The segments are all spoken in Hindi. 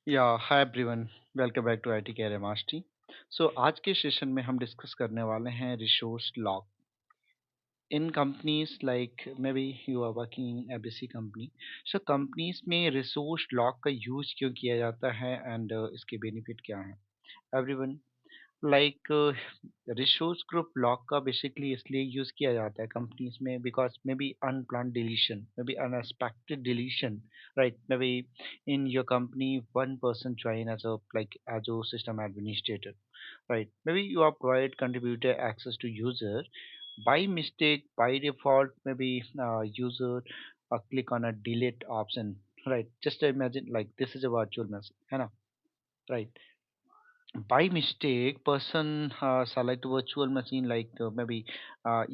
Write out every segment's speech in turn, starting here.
या hi everyone, welcome back to IT career mastery. So आज के सेशन में हम डिस्कस करने वाले हैं resource lock in companies like may be you are working in ABC company. So companies में रिसोर्स लॉक का यूज क्यों किया जाता है एंड इसके बेनिफिट क्या हैं everyone. Like resource group lock का बेसिकली इसलिए यूज किया जाता है कंपनीज में because may be unplanned deletion, may be unexpected deletion, right? May be in your company one person join as a like Azure system administrator, right? Maybe you are provide contributor access to user by mistake, by default, maybe user click on a delete option, right? Just imagine like this is a virtual machine, है ना? Right? By mistake person select virtual machine like maybe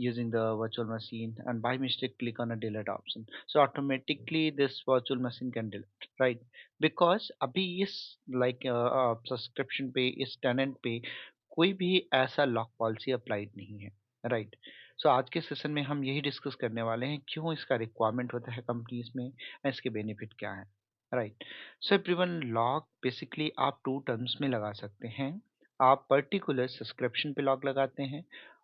using the virtual machine and by mistake click on a delete option, so automatically this virtual machine can delete, right? Because अभी इस like सब्सक्रिप्शन पे इस टेनेंट पे कोई भी ऐसा लॉक पॉलिसी अप्लाइड नहीं है, राइट? सो आज के सेशन में हम यही डिस्कस करने वाले हैं क्यों इसका रिक्वायरमेंट होता है कंपनीज में, इसके बेनिफिट क्या है, right? So everyone, lock basically आप टू टर्म्स में लगा सकते हैं। आप पर्टिकुलर सब्सक्रिप्शन पे लॉक लगाते हैं,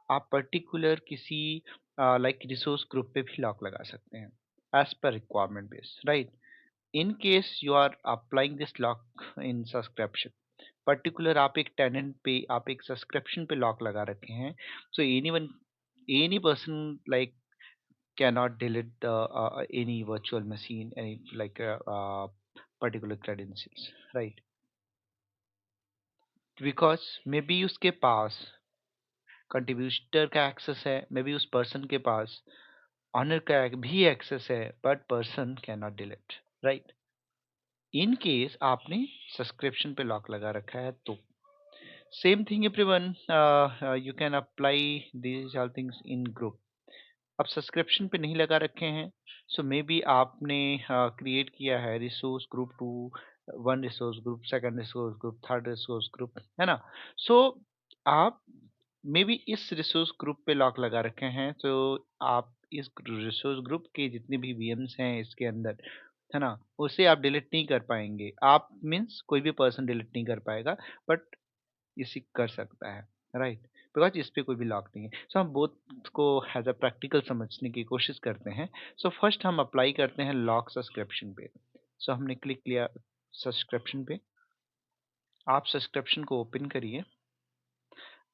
आप पर्टिकुलर किसी लाइक रिसोर्स ग्रुप पे भी लॉक लगा सकते हैं as per requirement base, right? In case you are applying this lock in subscription, particular आप एक टेनेंट पे आप एक सब्सक्रिप्शन पे लॉक लगा रखे हैं, so any person like cannot delete the any virtual machine, any like particular credentials, right? Because maybe उसके पास कंट्रीब्यूटर का एक्सेस है, मे बी उस पर्सन के पास ऑनर का भी एक्सेस है, but person can not delete, right? In case आपने सब्सक्रिप्शन पे लॉक लगा रखा है तो same thing everyone, you can apply these all things in group. आप सब्सक्रिप्शन पे नहीं लगा रखे हैं, सो मे बी आपने क्रिएट किया है resource group to one resource group, second resource group, third resource group, है ना? सो आप मे बी इस रिसोर्स ग्रुप पे लॉक लगा रखे हैं, तो आप इस रिसोर्स ग्रुप के जितने भी वीएम्स हैं इसके अंदर, है ना, उसे आप डिलीट नहीं कर पाएंगे। आप मीन्स कोई भी पर्सन डिलीट नहीं कर पाएगा, बट इसी कर सकता है, राइट? बिकॉज इस पे कोई भी लॉक नहीं है। सो हम बोथ को एज अ प्रैक्टिकल समझने की कोशिश करते हैं। सो फर्स्ट हम अप्लाई करते हैं लॉक सब्सक्रिप्शन पे। सो हमने क्लिक किया सब्सक्रिप्शन पे, आप सब्सक्रिप्शन को ओपन करिए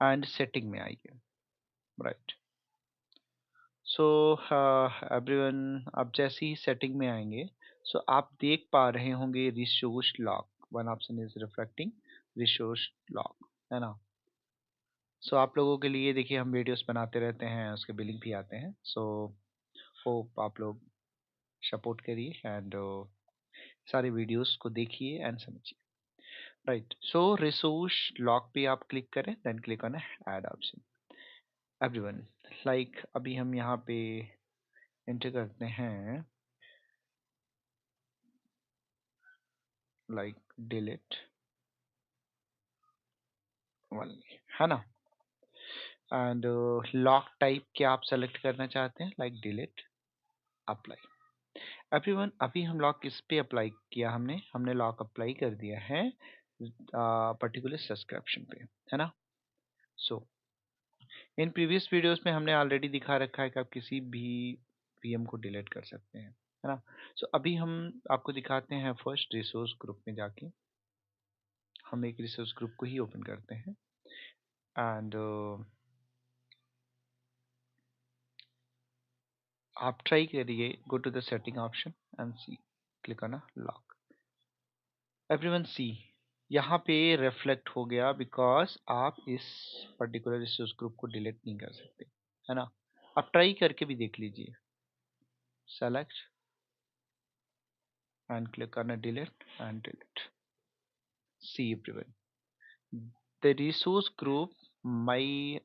एंड सेटिंग में आइए, राइट? सो एवरीवन, आप जैसे ही सेटिंग में आएंगे, सो आप देख पा रहे होंगे resource lock, one option is reflecting resource lock, है ना? सो आप लोगों के लिए देखिए हम वीडियोस बनाते रहते हैं, उसके बिलिंग भी आते हैं। सो होप आप लोग सपोर्ट करिए एंड सारे वीडियोस को देखिए एंड समझिए, राइट? सो रिसोर्स लॉक पे आप क्लिक करें, then click on add option. Everyone, like अभी हम यहाँ पे एंटर करते हैं लाइक डिलीट ओनली, है ना? एंड लॉक टाइप क्या आप सेलेक्ट करना चाहते हैं, लाइक डिलीट, अप्लाई। एवरीवन, अभी हम लॉक किस पे अप्लाई किया, हमने हमने लॉक अप्लाई कर दिया है पर्टिकुलर सब्सक्रिप्शन पे, है ना? सो इन प्रीवियस वीडियोस में हमने ऑलरेडी दिखा रखा है कि आप किसी भी वीएम को डिलीट कर सकते हैं, है ना? सो अभी हम आपको दिखाते हैं फर्स्ट रिसोर्स ग्रुप में जाके, हम एक रिसोर्स ग्रुप को ही ओपन करते हैं एंड आप ट्राई करिए, go to the setting option and see, click on lock. Everyone see, यहाँ पे रिफ्लेक्ट हो गया बिकॉज आप इस पर्टिकुलर रिसोर्स ग्रुप को डिलीट नहीं कर सकते, है ना? आप ट्राई करके भी देख लीजिए, select and click on delete and delete. See everyone, the resource group my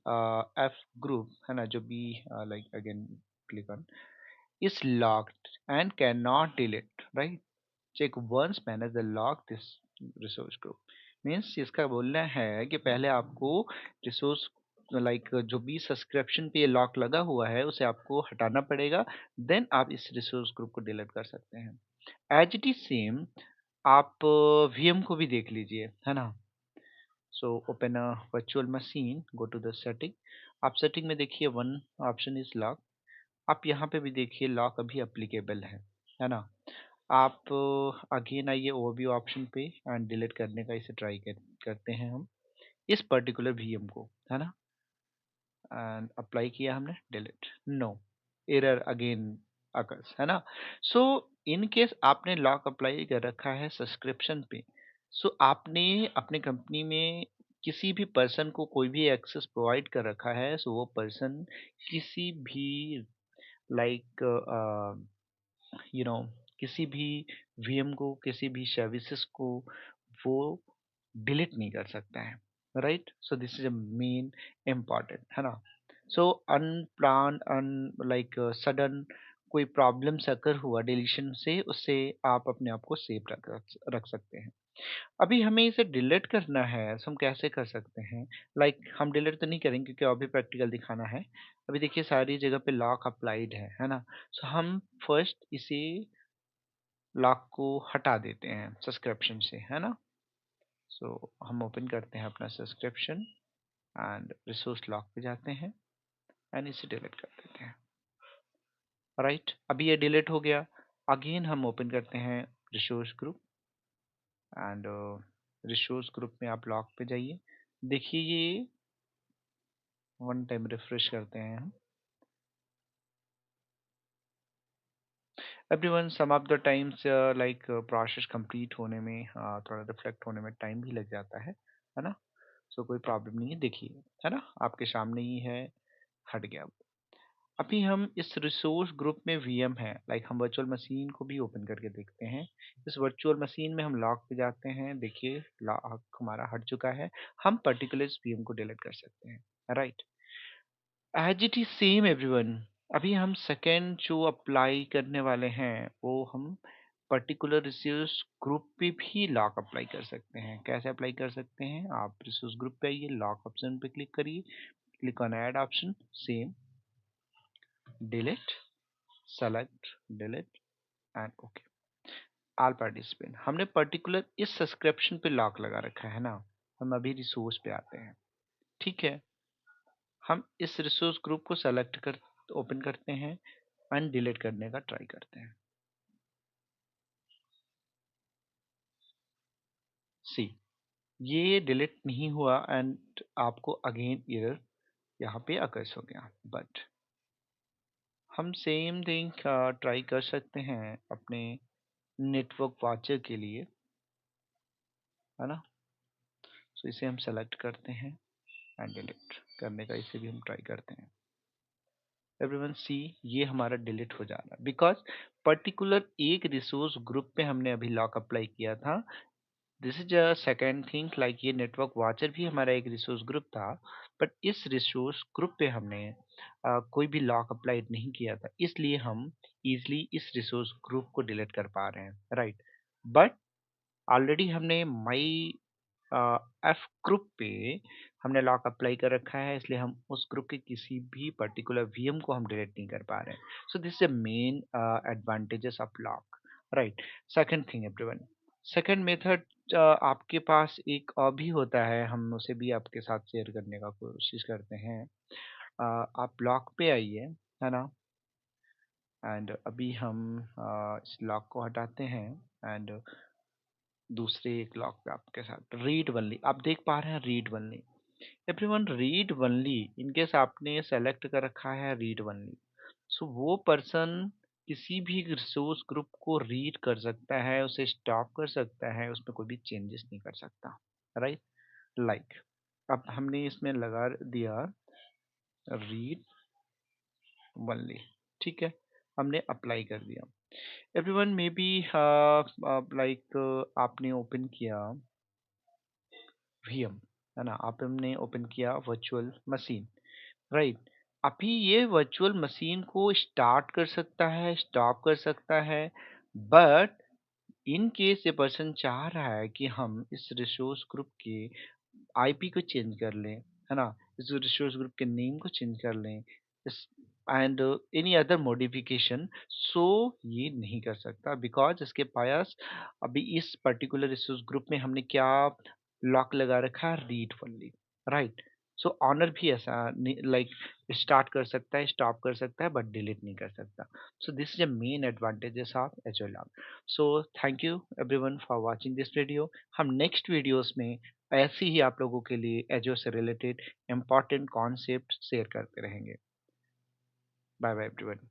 F group, है ना, जो भी like again click on is locked and cannot delete, right? Check once manage the lock this resource group, means इसका बोलना है कि पहले आपको रिसोर्स लाइक जो भी सब्सक्रिप्शन पे लॉक लगा हुआ है उसे आपको हटाना पड़ेगा, देन आप इस रिसोर्स ग्रुप को डिलीट कर सकते हैं। एज इट इज सेम, आप वीएम को भी देख लीजिए, है ना? So open a virtual machine, go to the setting. आप सेटिंग में देखिए वन ऑप्शन इज लॉक। आप यहाँ पे भी देखिए लॉक अभी अप्लीकेबल है ना? आप अगेन आइए ओवरव्यू ऑप्शन पे एंड डिलीट करने का इसे करते हैं हम इस पर्टिकुलर वीएम को, है ना? एंड अप्लाई किया हमने, delete, no, error again occurs, है ना? सो इन केस आपने लॉक अप्लाई कर रखा है सब्सक्रिप्शन पे, सो आपने अपने कंपनी में किसी भी पर्सन को कोई भी एक्सेस प्रोवाइड कर रखा है, सो वो पर्सन किसी भी लाइक यू नो किसी भी वीएम को, किसी भी सर्विसेज को वो डिलीट नहीं कर सकता है, right? So this is a main important, है ना? सो अनप्लान अन लाइक सडन कोई प्रॉब्लम्स अगर हुआ डिलीशन से, उससे आप अपने आप को सेफ रख सकते हैं। अभी हमें इसे डिलीट करना है, तो हम कैसे कर सकते हैं? हम डिलीट तो नहीं करेंगे क्योंकि अभी प्रैक्टिकल दिखाना है। अभी देखिए सारी जगह पे लॉक अप्लाइड है ना? सो हम फर्स्ट इसे लॉक को हटा देते हैं सब्सक्रिप्शन से, है ना? सो हम ओपन करते हैं अपना सब्सक्रिप्शन एंड रिसोर्स लॉक पे जाते हैं एंड इसे डिलीट कर देते हैं, राइट? अभी ये डिलीट हो गया। अगेन हम ओपन करते हैं resource group and resource group में आप लॉक पे जाइए। देखिए ये वन टाइम रिफ्रेश करते हैं हम। Everyone some of the times like process complete होने में थोड़ा रिफ्लेक्ट होने में टाइम भी लग जाता है ना? सो कोई प्रॉब्लम नहीं है, देखिए, है ना? आपके सामने ही है, हट गया। अभी हम इस रिसोर्स ग्रुप में वीएम है, लाइक हम वर्चुअल मशीन को भी ओपन करके देखते हैं। इस वर्चुअल मशीन में हम लॉक पे जाते हैं, देखिए लॉक हमारा हट चुका है। हम पर्टिकुलर इस वीएम को डिलीट कर सकते हैं, right? As it is same everyone. अभी हम सेकेंड जो अप्लाई करने वाले हैं वो हम पर्टिकुलर रिसोर्स ग्रुप पे भी लॉक अप्लाई कर सकते हैं। कैसे अप्लाई कर सकते हैं? आप रिसोर्स ग्रुप पे आइए, लॉक ऑप्शन पे क्लिक करिए, click on add option, same, delete, select, delete and okay. All participant, हमने पर्टिकुलर इस सब्सक्रिप्शन पे लॉक लगा रखा है ना? हम अभी रिसोर्स पे आते हैं, ठीक है? हम इस रिसोर्स ग्रुप को सेलेक्ट कर ओपन करते हैं एंड डिलीट करने का ट्राई करते हैं। सी, ये डिलीट नहीं हुआ एंड आपको अगेन एरर यहाँ पे अकर्स हो गया। बट हम सेम थिंग ट्राई कर सकते हैं अपने नेटवर्क वॉचर के लिए, है ना? सो इसे हम सेलेक्ट करते हैं एंड डिलीट करने का इसे भी हम ट्राई करते हैं। एवरीवन सी, ये हमारा डिलीट हो जा रहा है बिकॉज पर्टिकुलर एक रिसोर्स ग्रुप पे हमने अभी लॉक अप्लाई किया था। This is a second thing, like ये नेटवर्क वॉचर भी हमारा एक रिसोर्स ग्रुप था, बट इस रिसोर्स ग्रुप पे हमने कोई भी लॉक अप्लाई नहीं किया था, इसलिए हम इजिली इस रिसोर्स ग्रुप को डिलीट कर पा रहे हैं, राइट? बट ऑलरेडी हमने माई एफ ग्रुप पे हमने लॉक अप्लाई कर रखा है, इसलिए हम उस ग्रुप के किसी भी पर्टिकुलर वीएम को हम डिलीट नहीं कर पा रहे हैं। So this is main advantages of lock, right? Second thing everyone, second method आपके पास एक और भी होता है, हम उसे भी आपके साथ शेयर करने का कोशिश करते हैं। आप लॉक पे आइए, है ना? एंड अभी हम इस लॉक को हटाते हैं एंड दूसरे एक लॉक पे आपके साथ रीड वनली, आप देख पा रहे हैं read only. Everyone read only, in case आपने सेलेक्ट कर रखा है रीड वनली, सो वो पर्सन किसी भी रिसोर्स ग्रुप को रीड कर सकता है, उसे स्टॉप कर सकता है, उसमें कोई भी चेंजेस नहीं कर सकता, राइट? लाइक अब हमने इसमें लगा दिया रीड वनली, ठीक है? हमने अप्लाई कर दिया। एवरीवन मे बी लाइक आपने ओपन किया वीएम, है ना? आपने ओपन किया वर्चुअल मशीन, राइट? अभी ये वर्चुअल मशीन को स्टार्ट कर सकता है, स्टॉप कर सकता है, बट इन केस ये पर्सन चाह रहा है कि हम इस रिसोर्स ग्रुप के आईपी को चेंज कर लें, है ना? इस रिसोर्स ग्रुप के नेम को चेंज कर लें, इस एंड एनी अदर मॉडिफिकेशन, सो ये नहीं कर सकता बिकॉज इसके पास अभी इस पर्टिकुलर रिसोर्स ग्रुप में हमने क्या लॉक लगा रखा है, रीड ओनली, राइट। सो ऑनर भी ऐसा लाइक स्टार्ट कर सकता है, स्टॉप कर सकता है, बट डिलीट नहीं कर सकता। So this is the main advantages of एजोर lock. So thank you everyone for watching this video. हम नेक्स्ट वीडियोस में ऐसे ही आप लोगों के लिए एजोर से रिलेटेड इंपॉर्टेंट कॉन्सेप्ट शेयर करते रहेंगे। Bye bye everyone.